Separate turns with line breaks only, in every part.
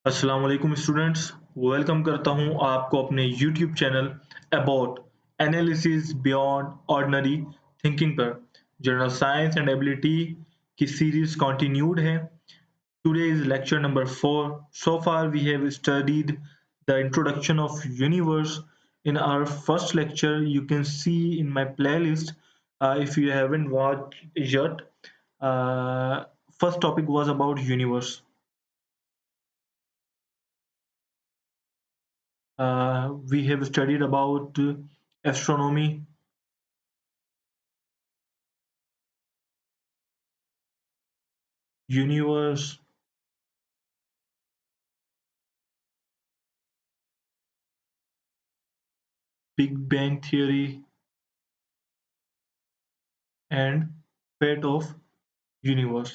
अस्सलाम वालेकुम students, welcome करता हूं आपको अपने YouTube channel about analysis beyond ordinary thinking पर। जनरल साइंस एंड एबिलिटी की सीरीज कंटिन्यूड है। Today is lecture number 4. So far we have studied the introduction of universe. In our first lecture you can see in my playlist, if you haven't watched yet. uh, First topic was about universe. We have studied about astronomy, universe, Big Bang theory, and fate of universe.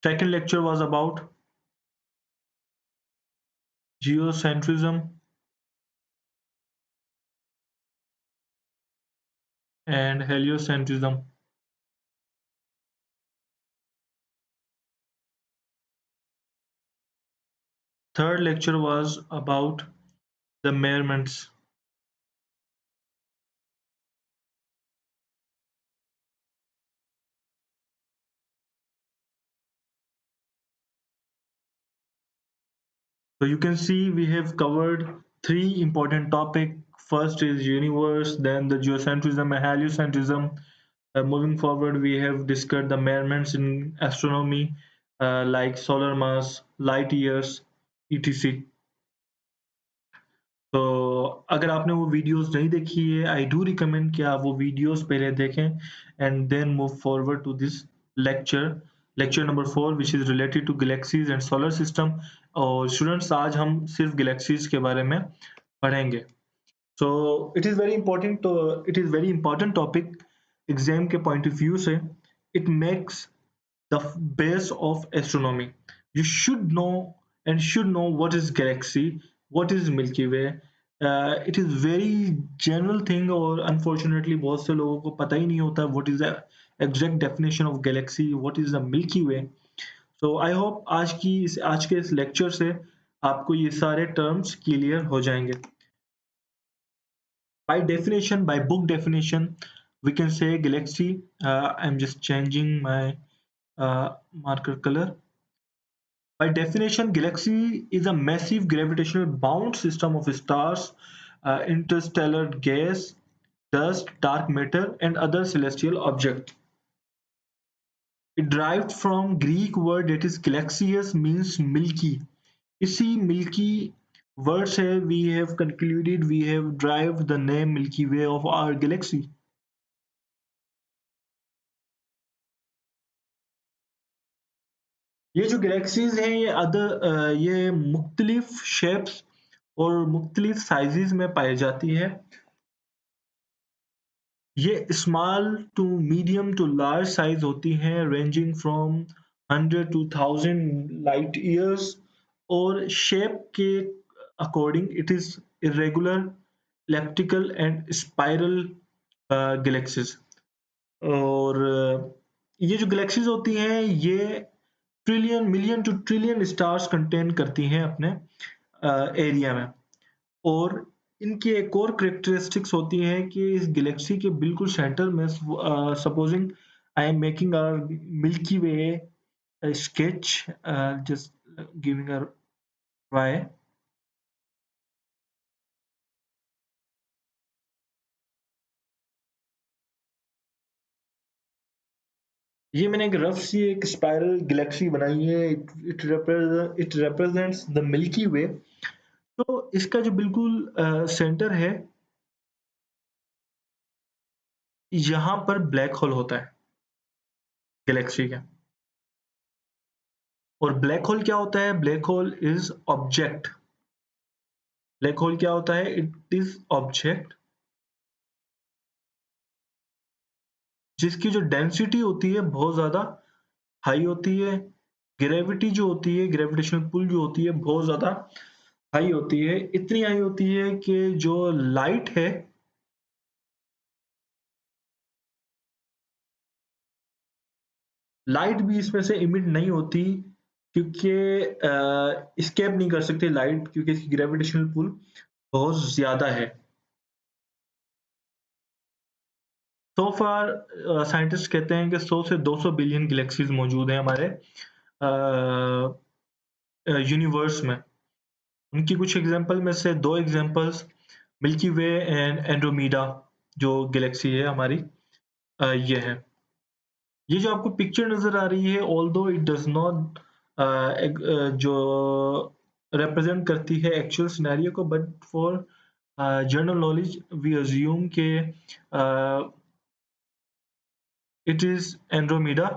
Second lecture was about geocentrism and heliocentrism. Third lecture was about the measurements. So you can see we have covered three important topics. First is universe, then the geocentrism and heliocentrism. Moving forward, we have discussed the measurements in astronomy, like solar mass, light years, etc. तो अगर आपने वो videos नहीं देखी है, I do recommend कि आप वो वीडियोस पहले देखें and then move forward to this lecture number 4, which is related to galaxies and solar system. और स्टूडेंट्स, आज हम सिर्फ गैलेक्सीज के बारे में पढ़ेंगे। So it is very important topic exam के पॉइंट ऑफ व्यू से। It makes the base of astronomy. You should know what is galaxy, what is Milky Way. It is very general thing, और unfortunately बहुत से लोगों को पता ही नहीं होता what is the exact definition of galaxy, what is the Milky Way. So I hope आज के इस लेक्चर से आपको ये सारे टर्म्स क्लियर हो जाएंगे। By definition, by book definition, we can say galaxy. I'm just changing my marker color. By definition, galaxy is a massive gravitational bound system of stars, interstellar gas, dust, dark matter, and other celestial objects. It derived from Greek word that is galaxious, means milky. इसी milky word से we have derived the name Milky Way of our galaxy. ये जो galaxies हैं ये मुख्तलिफ shapes और मुख्तलिफ sizes में पाई जाती है। ये small to medium to large size होती हैं, ranging from 100 to 1000 light years. और शेप के according it is irregular, elliptical and spiral galaxies. और ये जो गैलेक्सीज होती हैं ये trillion, million to trillion stars contain करती हैं अपने एरिया में। और इनकी एक और करेक्टरिस्टिक्स होती है कि इस गैलेक्सी के बिल्कुल सेंटर में, supposing I am making our Milky Way sketch, just giving a try. ये मैंने एक रफ सी एक स्पाइरल गैलेक्सी बनाई है। इट रिप्रेजेंट्स द मिल्की वे। तो इसका जो बिल्कुल सेंटर है, यहाँ पर ब्लैक होल होता है गैलेक्सी का। और ब्लैक होल क्या होता है? Black hole is object. Black hole क्या होता है? इट इज ऑब्जेक्ट जिसकी जो डेंसिटी होती है बहुत ज्यादा हाई होती है। ग्रेविटी जो होती है, ग्रेविटेशनल पुल जो होती है बहुत ज्यादा हाई होती है। इतनी हाई होती है कि जो लाइट है लाइट भी इसमें से इमिट नहीं होती क्योंकि एस्केप नहीं कर सकती लाइट, क्योंकि इसकी ग्रेविटेशनल पुल बहुत ज्यादा है। सो फार साइंटिस्ट कहते हैं कि 100 से 200 बिलियन गैलेक्सीज मौजूद हैं हमारे यूनिवर्स में। उनकी कुछ एग्जांपल में से दो एग्जांपल्स मिल्की वे एंड एंड्रोमीडा जो गैलेक्सी है हमारी, ये है। ये जो आपको पिक्चर नजर आ रही है, ऑल्दो इट डज नॉट जो रिप्रेजेंट करती है एक्चुअल सिनेरियो को, but for general knowledge we assume के it is Andromeda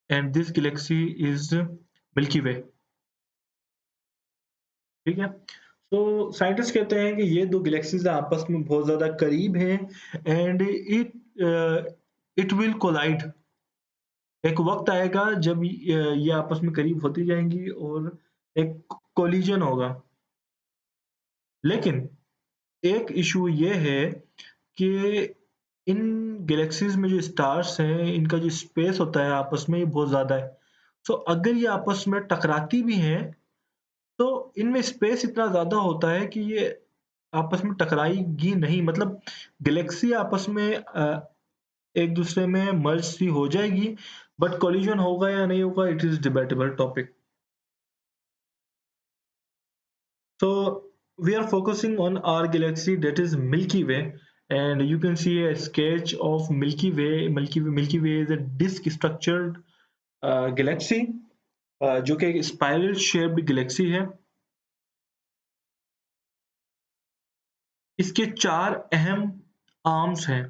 and this galaxy is Milky Way. ठीक है, तो साइंटिस्ट कहते हैं कि ये दो गैलेक्सीज आपस में बहुत ज्यादा करीब हैं एंड इट विल कोलाइड। एक वक्त आएगा जब ये आपस में करीब होती जाएंगी और एक कोलिजन होगा। लेकिन एक इशू ये है कि इन गैलेक्सीज में जो स्टार्स हैं इनका जो स्पेस होता है आपस में ये बहुत ज्यादा है। सो अगर ये आपस में टकराती भी हैं तो इनमें स्पेस इतना ज्यादा होता है कि ये आपस में टकराएगी नहीं, मतलब गैलेक्सी आपस में एक दूसरे में मर्ज सी हो जाएगी, बट कोलिजन होगा या नहीं होगा it is debatable topic. So we are focusing on our galaxy, that is Milky Way, and you can see a sketch of Milky Way. Milky Way is a disk structured galaxy, जो कि एक spiral shaped Galaxy है। इसके चार अहम arms हैं: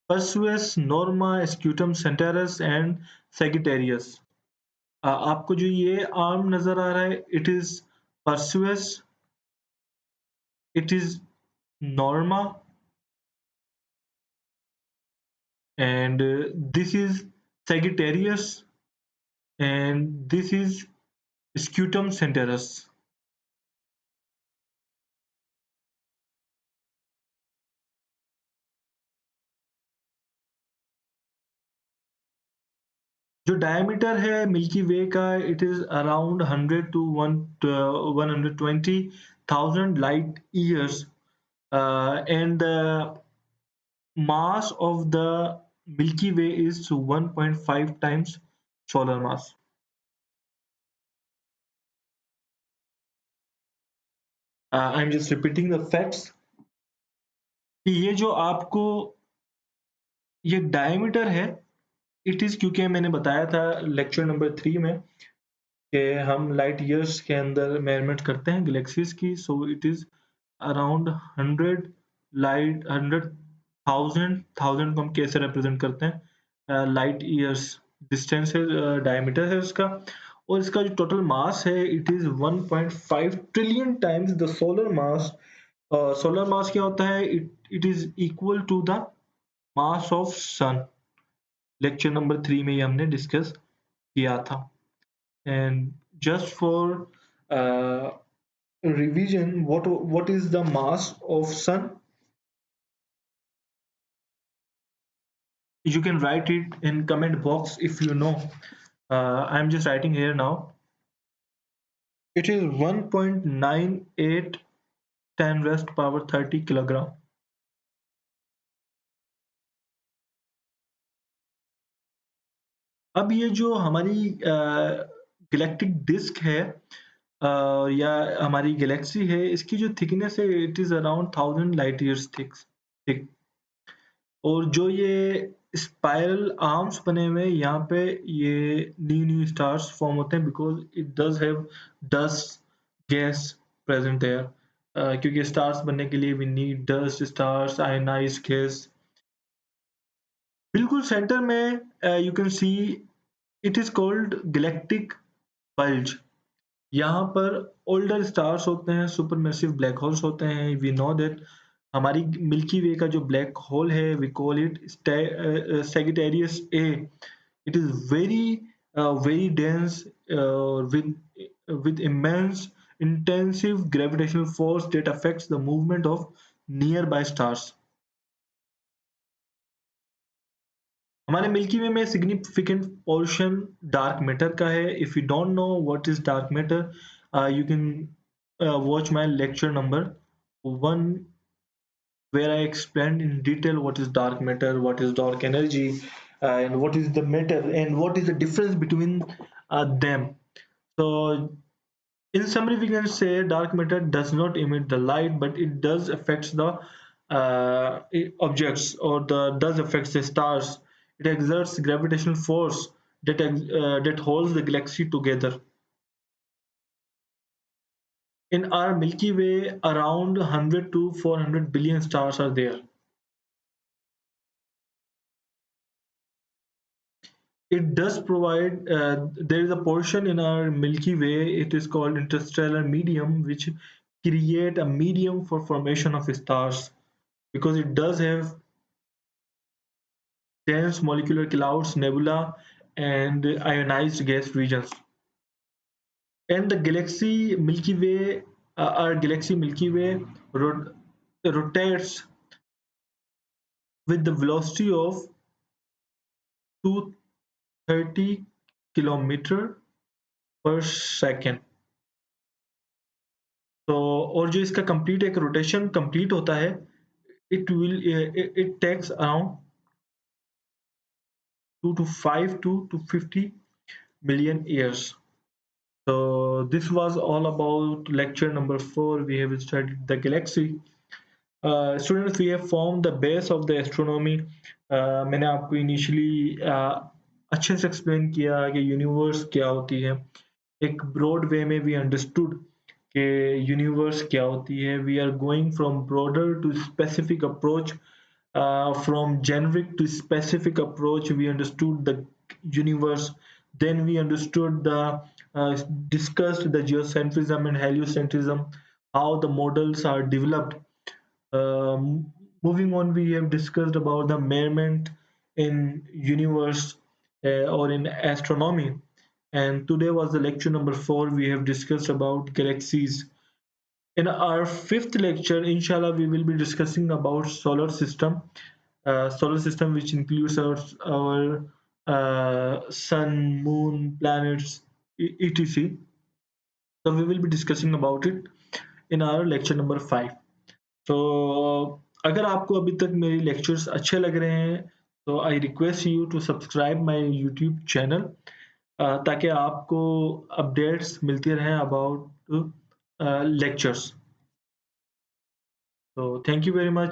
Perseus, Norma, Scutum Centaurus and Sagittarius. आपको जो ये आर्म नजर आ रहा है, it is Perseus, it is Norma, and this is Sagittarius, and this is Scutum centauris। जो डायमीटर है मिल्की वे का, it is around 100 to 120,000 light years, and the mass of the Milky Way is 1.5 times solar mass। I'm just repeating the facts कि ये जो आपको ये diameter है, it is, क्योंकि मैंने बताया था लेक्चर नंबर 3 में कि हम लाइट ईयर्स के अंदर मेजरमेंट करते हैं गैलेक्सीज की। सो इट इज अराउंड 100 को हम कैसे रिप्रेजेंट करते हैं, लाइट ईयर्स डिस्टेंस है, डायमीटर है उसका, और इसका जो टोटल मास है it is 1.5 trillion times the solar mass. Solar mass क्या होता है? It is equal to the mass of sun. Lecture number 3 में ये हमने डिस्कस किया था। And just for revision, what is the mass of sun? You can write it in comment box if you know. I'm just writing here now. It is 1.98 10 raised power 30 kilogram। अब ये जो हमारी galactic disc है, या हमारी Galaxy है, इसकी जो थिकनेस है it is around 1000 light years thick. और जो ये स्पाइरल आर्म्स बने हुए हैं यहाँ पे, ये न्यू स्टार्स फॉर्म होते हैं because it does have dust gas present there. क्योंकि स्टार्स बनने के लिए we need dust, stars, ionised gas. बिल्कुल सेंटर में you can see it is called galactic bulge. यहाँ पर ओल्डर स्टार्स होते हैं, सुपरमैसिव ब्लैक होल्स होते हैं। वी नो दैट हमारी मिल्की वे का जो ब्लैक होल है we call it Sagittarius A। It is very dense, with immense intensive gravitational force that affects the movement of nearby stars। हमारे milky वे में significant portion dark matter का है. If you don't know what is dark matter, you can watch my lecture number 1 where I explained in detail what is dark matter, what is dark energy, and what is the matter and what is the difference between them. So in summary, we can say dark matter does not emit the light, but it does affects the objects, or the does affects the stars. It exerts gravitational force that holds the galaxy together. In our Milky Way, around 100 to 400 billion stars are there. It does provide, there is a portion in our Milky Way, it is called interstellar medium, which create a medium for formation of stars, because it does have dense molecular clouds, nebula, and ionized gas regions. And the galaxy Milky Way, our galaxy Milky Way rotates with the velocity of 230 kilometer per second. तो और जो इसका complete एक rotation complete होता है, it takes around 2 to 5 to 50 million years. So this was all about lecture number 4. We have studied the galaxy. Students, we have formed the base of the astronomy. मैंने आपको initially अच्छे से explain किया कि universe क्या होती है. एक ब्रॉड वे में वी अंडरस्टूड कि यूनिवर्स क्या होती है. We are going from broader to specific approach. From generic to specific approach, we understood the universe. Then we understood the discussed the geocentrism and heliocentrism, how the models are developed. Moving on, we have discussed about the measurement in universe or in astronomy. And today was the lecture number 4. We have discussed about galaxies. In our fifth lecture, inshallah, we will be discussing about solar system, which includes our sun, moon, planets, etc. So we will be discussing about it in our lecture number 5. तो अगर आपको अभी तक मेरी lectures अच्छे लग रहे हैं, तो I request you to subscribe my YouTube channel, ताकि आपको अपडेट्स मिलती रहें about lectures. So thank you very much.